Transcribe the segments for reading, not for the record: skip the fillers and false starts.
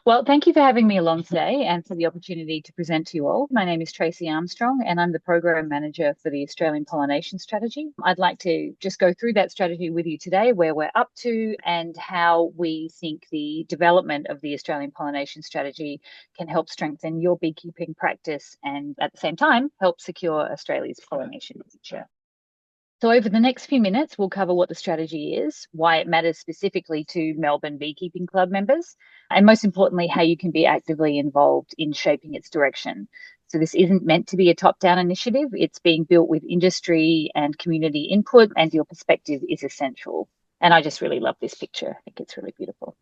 Well, thank you for having me along today and for the opportunity to present to you all. My name is Tracie Armstrong and I'm the Program Manager for the Australian Pollination Strategy. I'd like to just go through that strategy with you today, where we're up to and how we think the development of the Australian Pollination Strategy can help strengthen your beekeeping practice and at the same time help secure Australia's pollination future. So over the next few minutes, we'll cover what the strategy is, why it matters specifically to Melbourne Beekeeping Club members, and most importantly, how you can be actively involved in shaping its direction. So this isn't meant to be a top-down initiative. It's being built with industry and community input, and your perspective is essential. And I just really love this picture. I think it's really beautiful.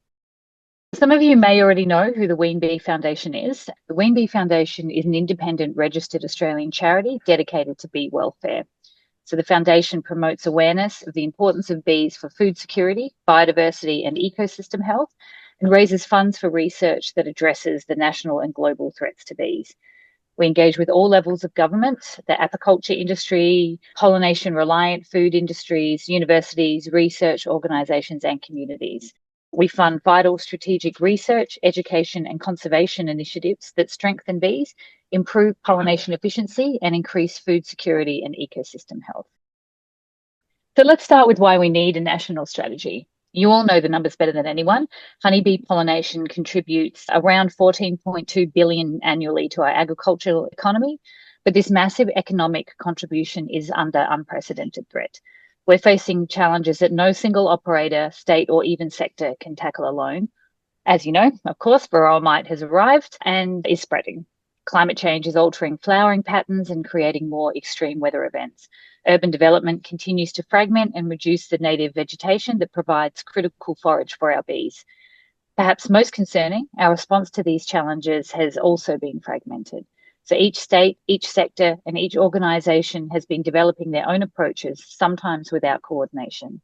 Some of you may already know who the Wheen Bee Foundation is. The Wheen Bee Foundation is an independent registered Australian charity dedicated to bee welfare. So the foundation promotes awareness of the importance of bees for food security, biodiversity and ecosystem health, and raises funds for research that addresses the national and global threats to bees. We engage with all levels of government, the apiculture industry, pollination-reliant food industries, universities, research organisations and communities. We fund vital strategic research, education and conservation initiatives that strengthen bees, improve pollination efficiency and increase food security and ecosystem health. So let's start with why we need a national strategy. You all know the numbers better than anyone. Honeybee pollination contributes around 14.2 billion annually to our agricultural economy, but this massive economic contribution is under unprecedented threat. We're facing challenges that no single operator, state, or even sector can tackle alone. As you know, of course, varroa mite has arrived and is spreading. Climate change is altering flowering patterns and creating more extreme weather events. Urban development continues to fragment and reduce the native vegetation that provides critical forage for our bees. Perhaps most concerning, our response to these challenges has also been fragmented. So each state, each sector, and each organisation has been developing their own approaches, sometimes without coordination.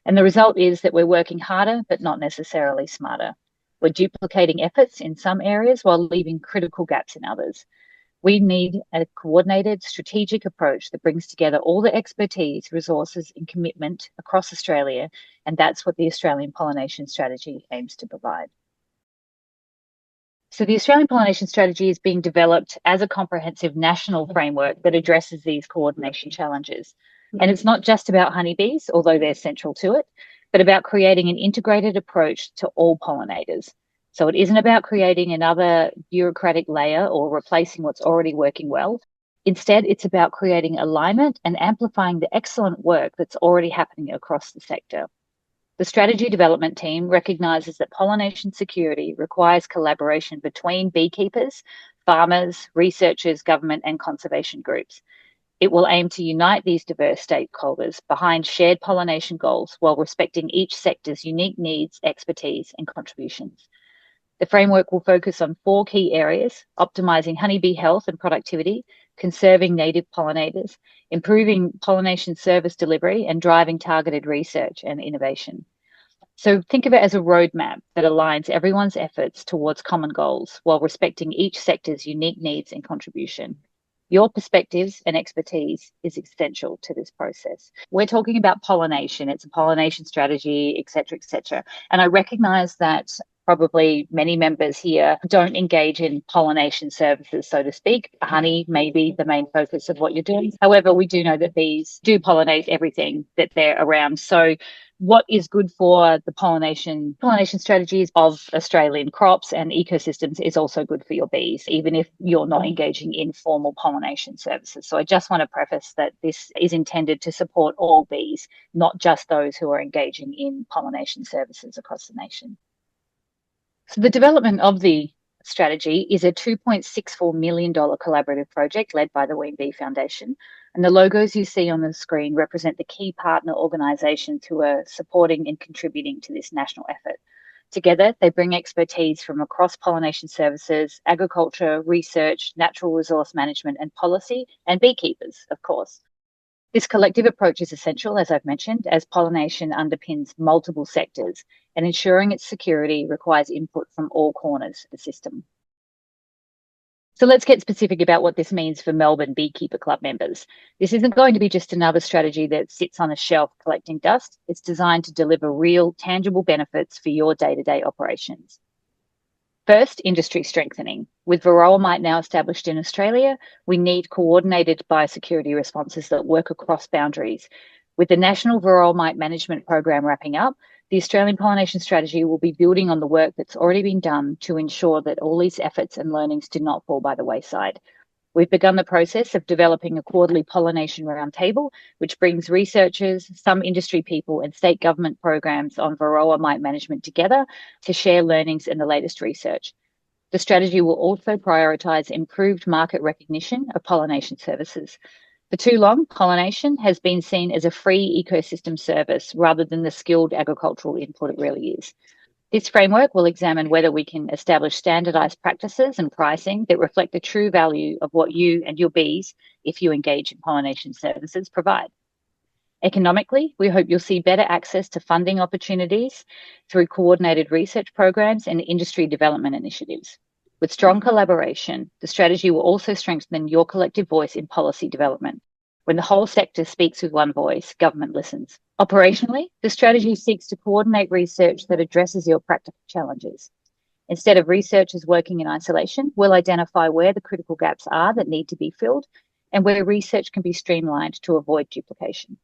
And the result is that we're working harder, but not necessarily smarter. We're duplicating efforts in some areas while leaving critical gaps in others. We need a coordinated, strategic approach that brings together all the expertise, resources, and commitment across Australia, and that's what the Australian Pollination Strategy aims to provide. So the Australian Pollination Strategy is being developed as a comprehensive national framework that addresses these coordination challenges. And it's not just about honeybees, although they're central to it, but about creating an integrated approach to all pollinators. So it isn't about creating another bureaucratic layer or replacing what's already working well. Instead, it's about creating alignment and amplifying the excellent work that's already happening across the sector. The strategy development team recognises that pollination security requires collaboration between beekeepers, farmers, researchers, government and conservation groups. It will aim to unite these diverse stakeholders behind shared pollination goals while respecting each sector's unique needs, expertise and contributions. The framework will focus on 4 key areas: optimising honeybee health and productivity, conserving native pollinators, improving pollination service delivery, and driving targeted research and innovation. So think of it as a roadmap that aligns everyone's efforts towards common goals while respecting each sector's unique needs and contribution. Your perspectives and expertise is essential to this process. We're talking about pollination. It's a pollination strategy, et cetera, et cetera. And I recognise that probably many members here don't engage in pollination services, so to speak. Honey may be the main focus of what you're doing. However, we do know that bees do pollinate everything that they're around. So what is good for the pollination strategies of Australian crops and ecosystems is also good for your bees, even if you're not engaging in formal pollination services. So I just want to preface that this is intended to support all bees, not just those who are engaging in pollination services across the nation. So the development of the strategy is a $2.64 million collaborative project led by the Wheen Bee Foundation. And the logos you see on the screen represent the key partner organisations who are supporting and contributing to this national effort. Together, they bring expertise from across pollination services, agriculture, research, natural resource management and policy, and beekeepers, of course. This collective approach is essential, as I've mentioned, as pollination underpins multiple sectors, and ensuring its security requires input from all corners of the system. So let's get specific about what this means for Melbourne Beekeeper Club members. This isn't going to be just another strategy that sits on a shelf collecting dust. It's designed to deliver real, tangible benefits for your day-to-day operations. First, industry strengthening. With varroa mite now established in Australia, we need coordinated biosecurity responses that work across boundaries. With the National Varroa Mite Management Program wrapping up, the Australian pollination strategy will be building on the work that's already been done to ensure that all these efforts and learnings do not fall by the wayside. We've begun the process of developing a quarterly pollination roundtable, which brings researchers, some industry people, and state government programs on varroa mite management together to share learnings and the latest research. The strategy will also prioritise improved market recognition of pollination services. For too long, pollination has been seen as a free ecosystem service rather than the skilled agricultural input it really is. This framework will examine whether we can establish standardised practices and pricing that reflect the true value of what you and your bees, if you engage in pollination services, provide. Economically, we hope you'll see better access to funding opportunities through coordinated research programs and industry development initiatives. With strong collaboration, the strategy will also strengthen your collective voice in policy development. When the whole sector speaks with one voice, government listens. Operationally, the strategy seeks to coordinate research that addresses your practical challenges. Instead of researchers working in isolation, we'll identify where the critical gaps are that need to be filled and where research can be streamlined to avoid duplication.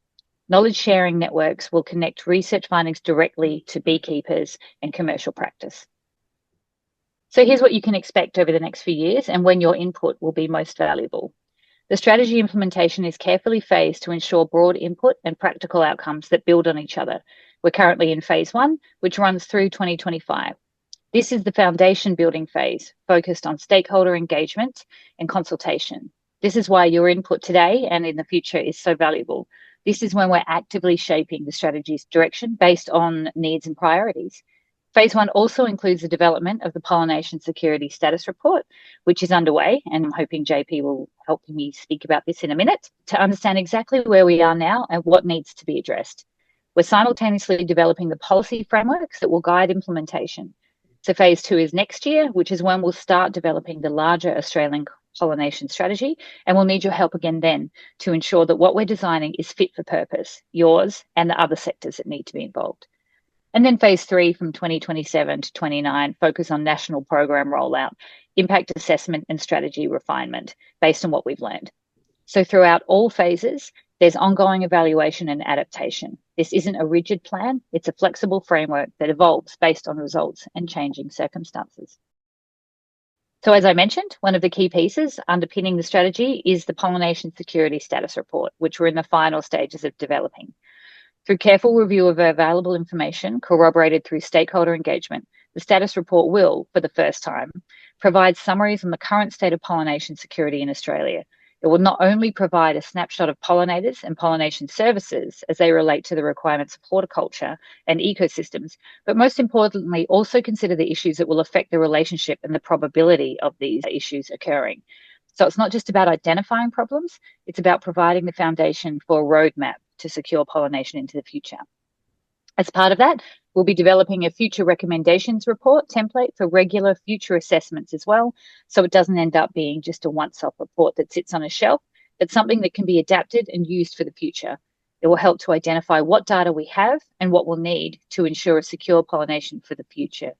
Knowledge sharing networks will connect research findings directly to beekeepers and commercial practice. So here's what you can expect over the next few years and when your input will be most valuable. The strategy implementation is carefully phased to ensure broad input and practical outcomes that build on each other. We're currently in phase 1, which runs through 2025. This is the foundation building phase, focused on stakeholder engagement and consultation. This is why your input today and in the future is so valuable. This is when we're actively shaping the strategy's direction based on needs and priorities. Phase 1 also includes the development of the Pollination Security Status Report, which is underway, and I'm hoping JP will help me speak about this in a minute, to understand exactly where we are now and what needs to be addressed. We're simultaneously developing the policy frameworks that will guide implementation. So phase 2 is next year, which is when we'll start developing the larger Australian pollination strategy, and we'll need your help again then to ensure that what we're designing is fit for purpose, yours and the other sectors that need to be involved. And then phase 3 from 2027 to 29 focus on national program rollout, impact assessment and strategy refinement based on what we've learned. So throughout all phases, there's ongoing evaluation and adaptation. This isn't a rigid plan, it's a flexible framework that evolves based on results and changing circumstances. So as I mentioned, one of the key pieces underpinning the strategy is the Pollination Security Status Report, which we're in the final stages of developing. Through careful review of available information corroborated through stakeholder engagement, the status report will, for the first time, provide summaries on the current state of pollination security in Australia. It will not only provide a snapshot of pollinators and pollination services as they relate to the requirements of horticulture and ecosystems, but most importantly, also consider the issues that will affect the relationship and the probability of these issues occurring. So it's not just about identifying problems, it's about providing the foundation for a roadmap to secure pollination into the future. As part of that, we'll be developing a future recommendations report template for regular future assessments as well, so it doesn't end up being just a once-off report that sits on a shelf, but something that can be adapted and used for the future. It will help to identify what data we have and what we'll need to ensure a secure pollination for the future.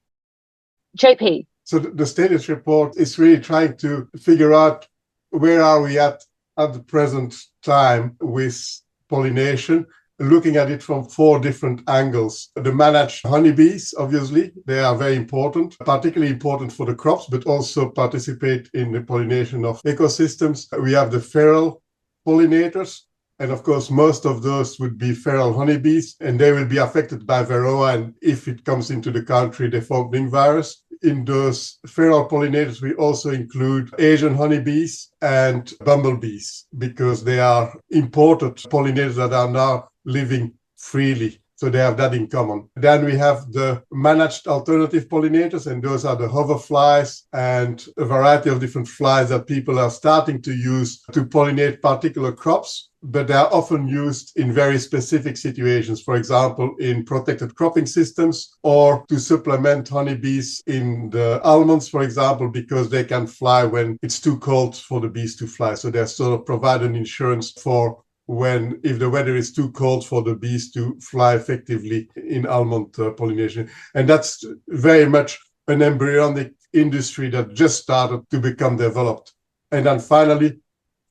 JP. So the status report is really trying to figure out where are we at the present time with pollination, looking at it from 4 different angles. The managed honeybees, obviously, they are very important, particularly important for the crops, but also participate in the pollination of ecosystems. We have the feral pollinators, and of course, most of those would be feral honeybees, and they will be affected by varroa, and if it comes into the country, the fogging virus. In those feral pollinators, we also include Asian honeybees and bumblebees, because they are imported pollinators that are now living freely. So they have that in common. Then we have the managed alternative pollinators, and those are the hoverflies and a variety of different flies that people are starting to use to pollinate particular crops, but they are often used in very specific situations, for example, in protected cropping systems, or to supplement honeybees in the almonds, for example, because they can fly when it's too cold for the bees to fly. So they're sort of provide an insurance for if the weather is too cold for the bees to fly effectively in almond pollination. And that's very much an embryonic industry that just started to become developed. And then finally,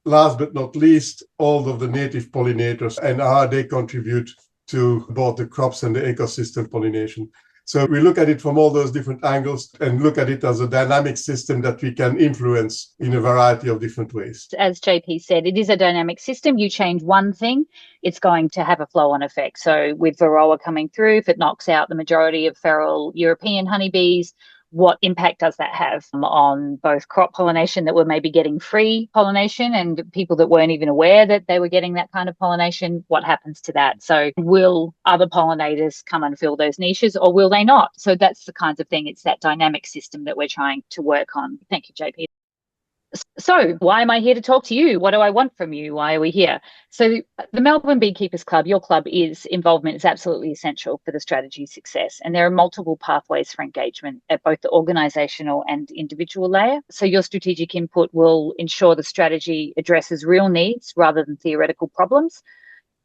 last but not least, all of the native pollinators and how they contribute to both the crops and the ecosystem pollination. So we look at it from all those different angles and look at it as a dynamic system that we can influence in a variety of different ways. As JP said, it is a dynamic system. You change one thing, it's going to have a flow-on effect. So with varroa coming through, if it knocks out the majority of feral European honeybees, what impact does that have on both crop pollination that were maybe getting free pollination and people that weren't even aware that they were getting that kind of pollination? What happens to that? So will other pollinators come and fill those niches, or will they not? So that's the kinds of thing. It's that dynamic system that we're trying to work on. Thank you, JP. So why am I here to talk to you? What do I want from you? Why are we here? So the Melbourne Beekeepers Club, your club, involvement is absolutely essential for the strategy success. And there are multiple pathways for engagement at both the organisational and individual layer. So your strategic input will ensure the strategy addresses real needs rather than theoretical problems.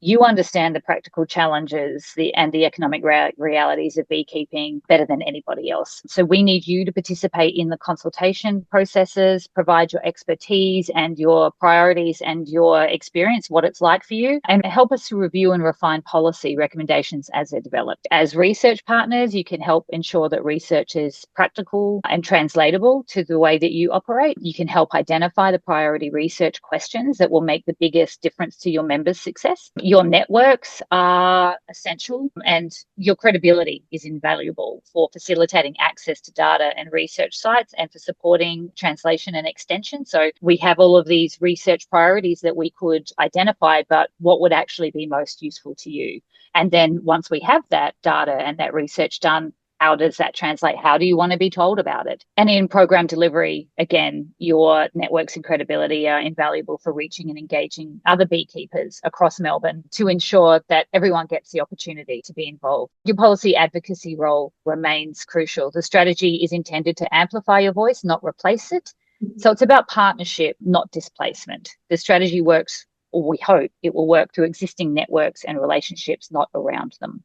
You understand the practical challenges and the economic realities of beekeeping better than anybody else. So we need you to participate in the consultation processes, provide your expertise and your priorities and your experience, what it's like for you, and help us to review and refine policy recommendations as they're developed. As research partners, you can help ensure that research is practical and translatable to the way that you operate. You can help identify the priority research questions that will make the biggest difference to your members' success. Your networks are essential and your credibility is invaluable for facilitating access to data and research sites and for supporting translation and extension. So we have all of these research priorities that we could identify, but what would actually be most useful to you? And then once we have that data and that research done, how does that translate? How do you want to be told about it? And in program delivery, again, your networks and credibility are invaluable for reaching and engaging other beekeepers across Melbourne to ensure that everyone gets the opportunity to be involved. Your policy advocacy role remains crucial. The strategy is intended to amplify your voice, not replace it. So it's about partnership, not displacement. The strategy works, or we hope it will work, through existing networks and relationships, not around them.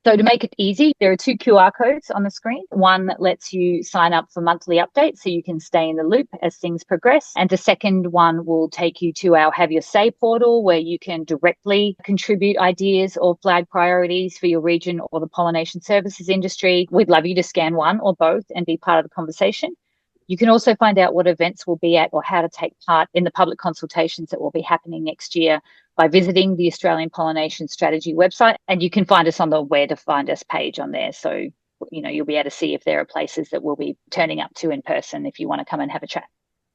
So to make it easy, there are 2 QR codes on the screen. One that lets you sign up for monthly updates so you can stay in the loop as things progress. And the second one will take you to our Have Your Say portal where you can directly contribute ideas or flag priorities for your region or the pollination services industry. We'd love you to scan one or both and be part of the conversation. You can also find out what events we'll be at or how to take part in the public consultations that will be happening next year by visiting the Australian Pollination Strategy website. And you can find us on the Where to Find Us page on there. So, you'll be able to see if there are places that we'll be turning up to in person if you want to come and have a chat.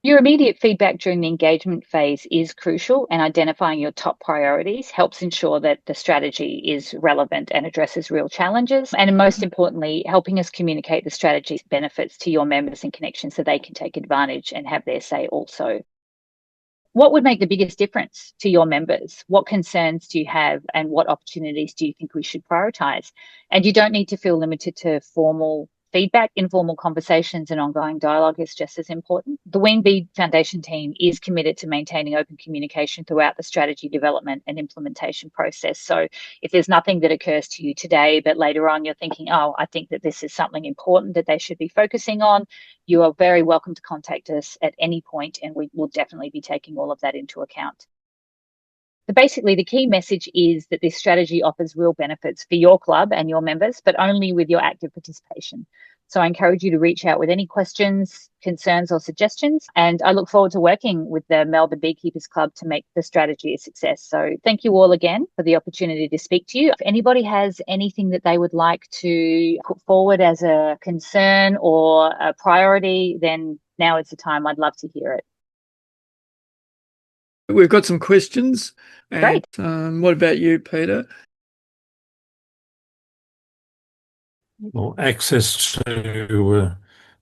Your immediate feedback during the engagement phase is crucial, and identifying your top priorities helps ensure that the strategy is relevant and addresses real challenges. And most importantly, helping us communicate the strategy's benefits to your members and connections so they can take advantage and have their say also. What would make the biggest difference to your members? What concerns do you have and what opportunities do you think we should prioritise? And you don't need to feel limited to formal feedback. Informal conversations and ongoing dialogue is just as important. The Wheen Bee Foundation team is committed to maintaining open communication throughout the strategy development and implementation process. So if there's nothing that occurs to you today, but later on you're thinking, oh, I think that this is something important that they should be focusing on, you are very welcome to contact us at any point, and we will definitely be taking all of that into account. But basically, the key message is that this strategy offers real benefits for your club and your members, but only with your active participation. So I encourage you to reach out with any questions, concerns or suggestions. And I look forward to working with the Melbourne Beekeepers Club to make the strategy a success. So thank you all again for the opportunity to speak to you. If anybody has anything that they would like to put forward as a concern or a priority, then now is the time. I'd love to hear it. We've got some questions. Great. What about you, Peter? Well, access to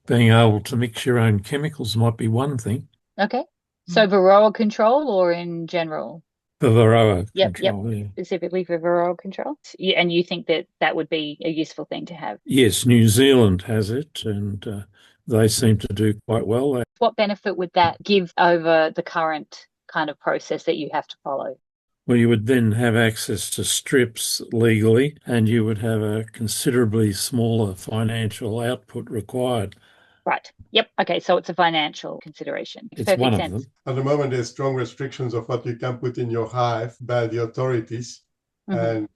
being able to mix your own chemicals might be one thing. Okay. So varroa control or in general? For varroa Yep, control, yeah. Specifically for varroa control. And you think that that would be a useful thing to have? Yes, New Zealand has it, and they seem to do quite well. What benefit would that give over the current kind of process that you have to follow? Well, you would then have access to strips legally, and you would have a considerably smaller financial output required. Right. Yep. Okay. So it's a financial consideration. It's Perfect one sense. of them. At the moment, there's strong restrictions of what you can put in your hive by the authorities. And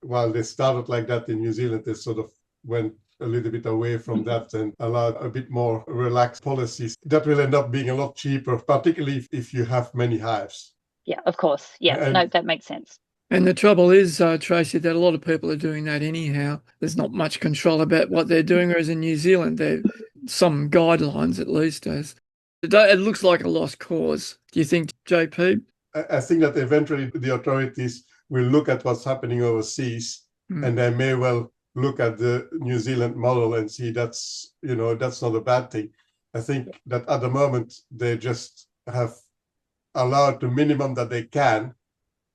while they started like that in New Zealand, they sort of went a little bit away from that and allowed a bit more relaxed policies. That will end up being a lot cheaper, particularly if you have many hives. Yeah, of course. Yeah, no, that makes sense. And the trouble is, Tracie, that a lot of people are doing that anyhow. There's not much control about what they're doing, whereas in New Zealand, there's some guidelines at least. As it looks like a lost cause. Do you think, JP? I think that eventually the authorities will look at what's happening overseas, and they may well look at the New Zealand model and see that's not a bad thing. I think that at the moment they just have allowed the minimum that they can,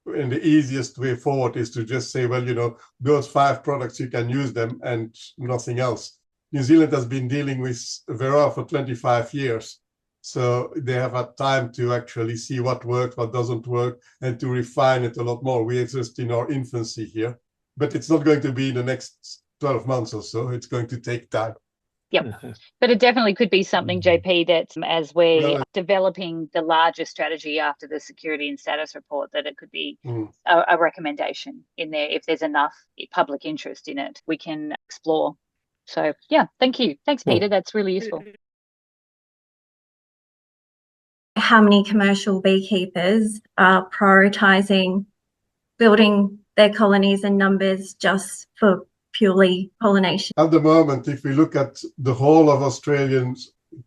and the easiest way forward is to just say, well, those 5 products, you can use them and nothing else. New Zealand has been dealing with varroa for 25 years. So they have had time to actually see what works, what doesn't work, and to refine it a lot more. We exist in our infancy here, but it's not going to be in the next 12 months or so. It's going to take time. Yep. But it definitely could be something, JP, that as we're developing the larger strategy after the security and status report, that it could be a recommendation in there. If there's enough public interest in it, we can explore. So, yeah, thank you. Thanks, Peter. That's really useful. How many commercial beekeepers are prioritising building their colonies and numbers just for purely pollination? At the moment, if we look at the whole of Australian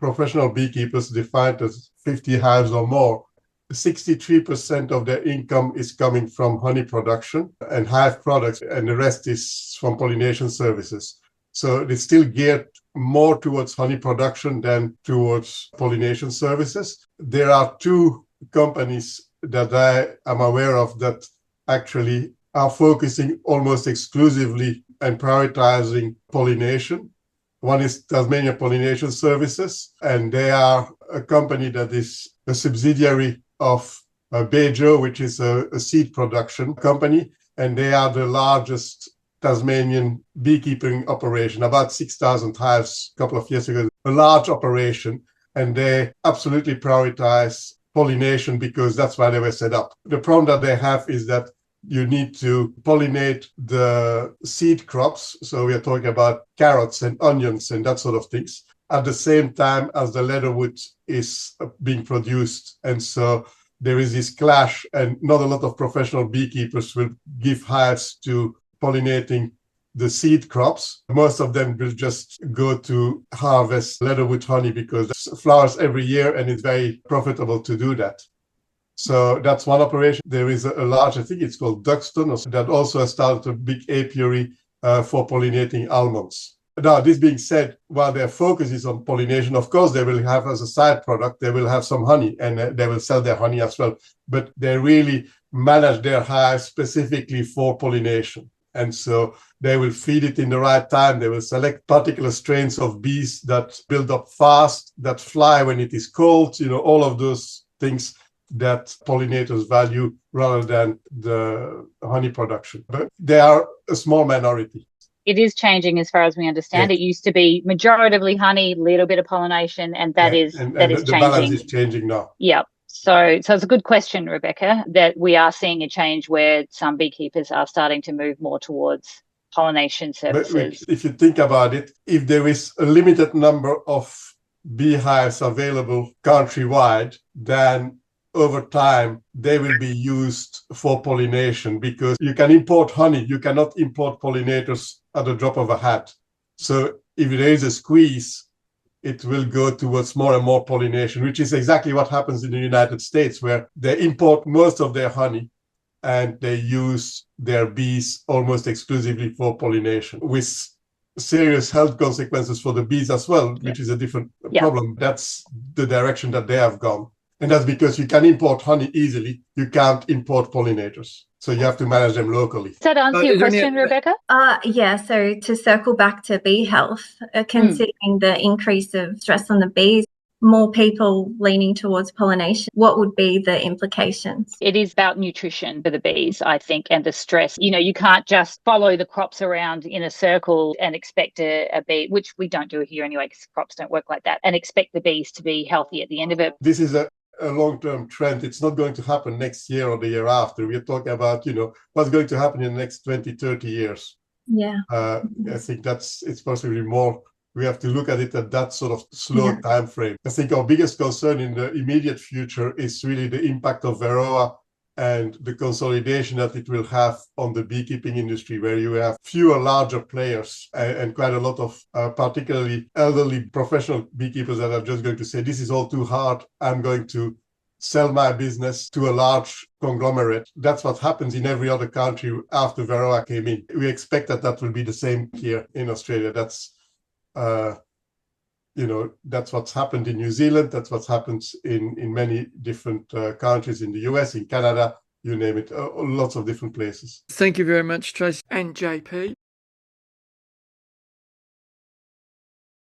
professional beekeepers defined as 50 hives or more, 63% of their income is coming from honey production and hive products, and the rest is from pollination services. So it's still geared more towards honey production than towards pollination services. There are 2 companies that I am aware of that actually are focusing almost exclusively and prioritizing pollination. One is Tasmania Pollination Services, and they are a company that is a subsidiary of Bejo, which is a seed production company, and they are the largest Tasmanian beekeeping operation, about 6,000 hives a couple of years ago, a large operation, and they absolutely prioritize pollination because that's why they were set up. The problem that they have is that you need to pollinate the seed crops. So we are talking about carrots and onions and that sort of things at the same time as the leatherwood is being produced. And so there is this clash, and not a lot of professional beekeepers will give hives to pollinating the seed crops. Most of them will just go to harvest leatherwood honey because it flowers every year and it's very profitable to do that. So that's one operation. There is a large, I think it's called Duxton, that also has started a big apiary for pollinating almonds. Now, this being said, while their focus is on pollination, of course, they will have as a side product, they will have some honey, and they will sell their honey as well. But they really manage their hives specifically for pollination. And so they will feed it in the right time. They will select particular strains of bees that build up fast, that fly when it is cold, all of those things that pollinators value rather than the honey production. But they are a small minority. It is changing as far as we understand. It used to be majoritively honey, little bit of pollination, and that is changing. The balance is changing now. Yeah. So it's a good question, Rebecca, that we are seeing a change where some beekeepers are starting to move more towards pollination services. But if you think about it, if there is a limited number of beehives available countrywide, then over time, they will be used for pollination because you can import honey. You cannot import pollinators at the drop of a hat. So if there is a squeeze, it will go towards more and more pollination, which is exactly what happens in the United States, where they import most of their honey and they use their bees almost exclusively for pollination, with serious health consequences for the bees as well, which is a different problem. That's the direction that they have gone. And that's because you can import honey easily. You can't import pollinators. So you have to manage them locally. Does that answer your question, Rebecca? Yeah, so to circle back to bee health, considering the increase of stress on the bees, more people leaning towards pollination, what would be the implications? It is about nutrition for the bees, I think, and the stress. You can't just follow the crops around in a circle and expect a bee, which we don't do here anyway, because crops don't work like that, and expect the bees to be healthy at the end of it. This is a long-term trend. It's not going to happen next year or the year after. We're talking about, what's going to happen in the next 20, 30 years. Yeah. I think it's possibly more. We have to look at it at that sort of slow time frame. I think our biggest concern in the immediate future is really the impact of varroa and the consolidation that it will have on the beekeeping industry, where you have fewer larger players and quite a lot of particularly elderly professional beekeepers that are just going to say, this is all too hard, I'm going to sell my business to a large conglomerate. That's what happens in every other country after varroa came in. We expect that will be the same here in Australia. That's what's happened in New Zealand. That's what happens in many different countries, in the US, in Canada, you name it, lots of different places. Thank you very much, Tracie and JP.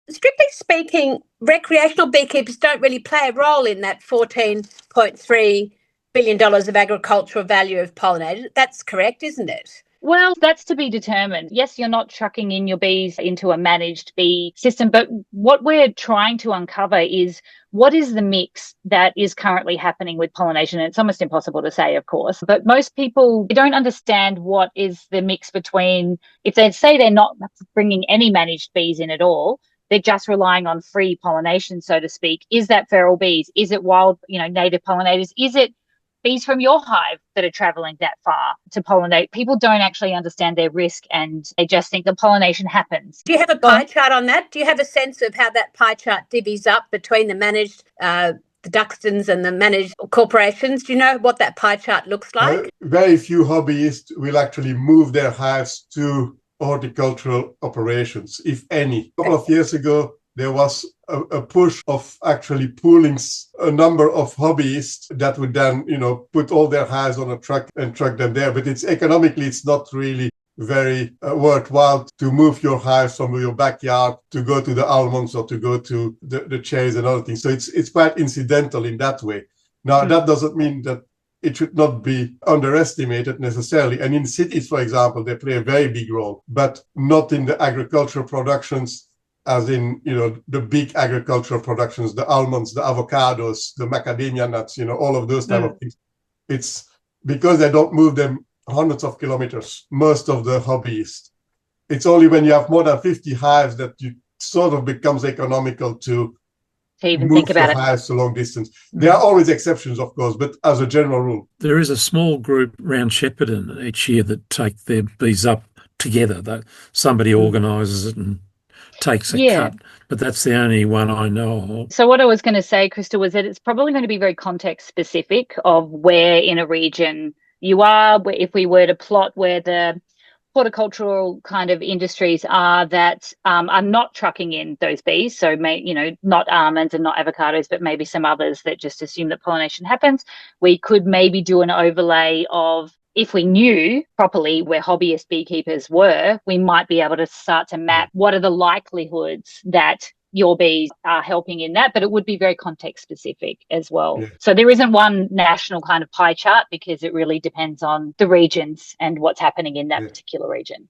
Strictly speaking, recreational beekeepers don't really play a role in that $14.3 billion of agricultural value of pollinators. That's correct, isn't it? Well, that's to be determined. Yes, you're not chucking in your bees into a managed bee system, but what we're trying to uncover is what is the mix that is currently happening with pollination. And it's almost impossible to say, of course, but most people don't understand what is the mix between, if they say they're not bringing any managed bees in at all, they're just relying on free pollination, so to speak. Is that feral bees? Is it wild, native pollinators? Is it bees from your hive that are traveling that far to pollinate? People don't actually understand their risk, and they just think the pollination happens. Do you have a pie chart on that? Do you have a sense of how that pie chart divvies up between the managed, the Duxtons and the managed corporations? Do you know what that pie chart looks like? Very few hobbyists will actually move their hives to horticultural operations, if any. A couple of years ago, there was a push of actually pooling a number of hobbyists that would then, put all their hives on a truck and truck them there. But economically, it's not really very worthwhile to move your hives from your backyard to go to the almonds or to go to the cherries and other things. So it's quite incidental in that way. Now, that doesn't mean that it should not be underestimated necessarily. And in cities, for example, they play a very big role, but not in the agricultural productions, as in, the big agricultural productions, the almonds, the avocados, the macadamia nuts, all of those type of things. It's because they don't move them hundreds of kilometers, most of the hobbyists. It's only when you have more than 50 hives that you sort of becomes economical to even move think about your it. hives a long distance. There are always exceptions, of course, but as a general rule. There is a small group around Shepparton each year that take their bees up together. That somebody organises it and takes a cut, but that's the only one I know of. So what I was going to say, Krista, was that it's probably going to be very context specific of where in a region you are. If we were to plot where the horticultural kind of industries are that are not trucking in those bees, so not almonds and not avocados, but maybe some others that just assume that pollination happens, we could maybe do an overlay of, if we knew properly where hobbyist beekeepers were, we might be able to start to map what are the likelihoods that your bees are helping in that, but it would be very context specific as well. Yeah. So there isn't one national kind of pie chart, because it really depends on the regions and what's happening in that particular region.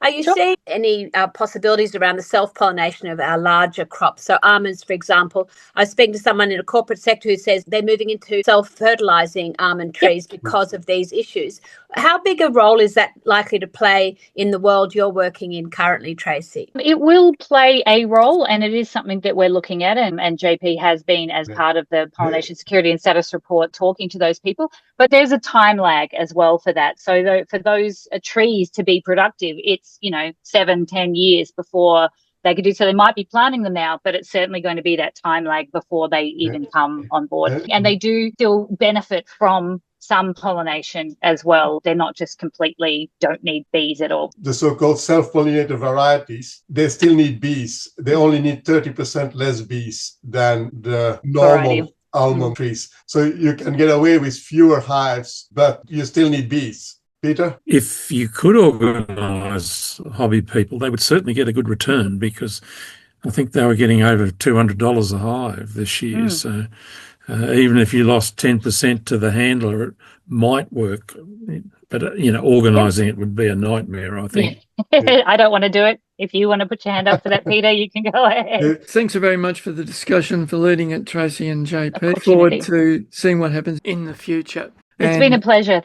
Are you seeing any possibilities around the self-pollination of our larger crops? So almonds, for example, I was speaking to someone in a corporate sector who says they're moving into self-fertilising almond trees because of these issues. How big a role is that likely to play in the world you're working in currently, Tracie? It will play a role, and it is something that we're looking at, and JP has been, as part of the Pollination Security and Status Report, talking to those people. But there's a time lag as well for that. So for those trees to be productive, it's 7-10 years before they could do so. They might be planting them now, but it's certainly going to be that time lag before they even come on board. And they do still benefit from some pollination as well. They're not just completely don't need bees at all. The so-called self-pollinated varieties, they still need bees. They only need 30% less bees than the normal almond trees. So you can get away with fewer hives, but you still need bees. Peter? If you could organise hobby people, they would certainly get a good return, because I think they were getting over $200 a hive this year. So even if you lost 10% to the handler, it might work. But, organising it would be a nightmare, I think. I don't want to do it. If you want to put your hand up for that, Peter, you can go ahead. Thanks very much for the discussion, for leading it, Tracie and JP. Look forward to seeing what happens in the future. It's been a pleasure.